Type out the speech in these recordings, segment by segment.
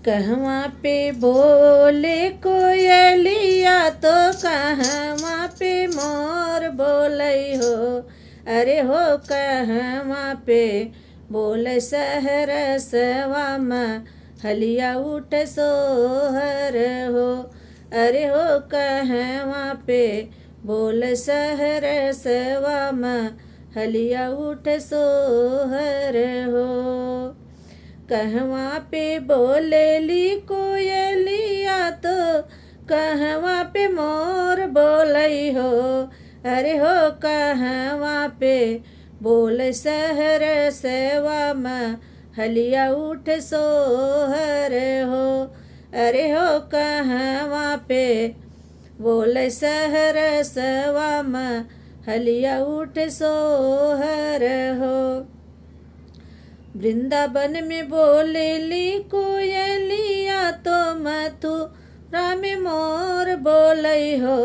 कहवा पे बोले कोयलिया तो कहवा पे मोर बोलई हो। अरे हो कहवा पे बोले सहर सवा हलिया उठ सोहर हो। अरे हो कहवा पे बोल सहर सवा हलिया उठ सोहर हो। कहवा पे बोलेली कोयलिया तो कहवा पे मोर बोलई हो। अरे हो कहवा पे बोल सहर सेवा हलिया उठ सोहर हो। अरे हो कहवा पे बोल सहर सेवा हलिया उठ सोहर हो। वृंदावन में बोलेली कोयलिया तो मथुरा में मोर बोलई हो।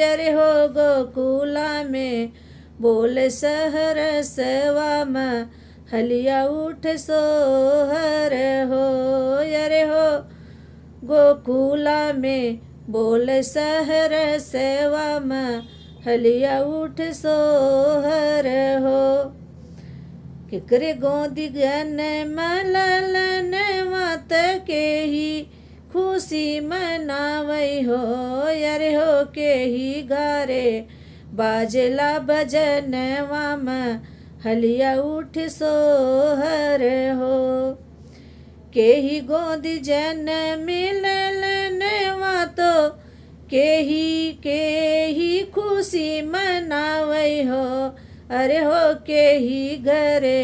अरे हो गोकुला में बोल सहर सेवा हलिया उठ सोहर हो। अरे हो गोकुला में बोल सहर सेवा हलिया उठ सोहर हो। केकरे गोदी गन मललन मत के ही खुशी मनावई हो। अरे हो के ही गारे बाजला भजन वाम हलिया उठ सोहर हो। के ही गोदी जन मिललन तो के ही खुशी मनावई हो। अरे हो के ही घरे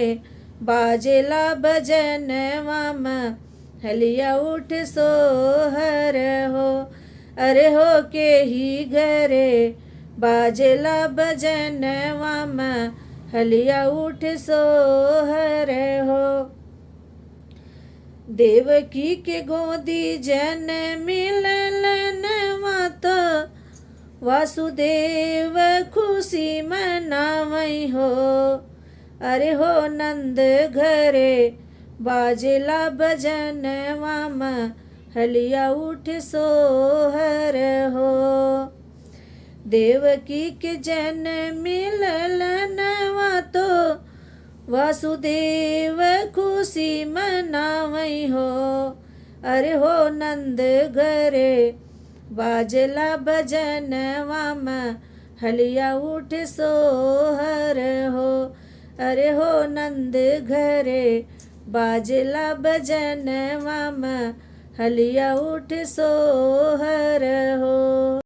बाजेला भजन वाम हलिया उठ सोहर हो। अरे हो के ही घरे बाजेला भजन वाम हलिया उठ सोहर हो। देवकी के गोदी जन मिललन तो वासुदेव खुशी मनावई हो। अरे हो नंद घरे बाजेला भजन वाम हलिया उठ सोहर हो। देवकी के जन मिललन तो वासुदेव खुशी मनावई हो। अरे हो नंद घरे बाजला भजन वाम हलिया उठ सोहर हो। अरे हो नंद घरे बाजला भजन वाम हलिया उठ सोहर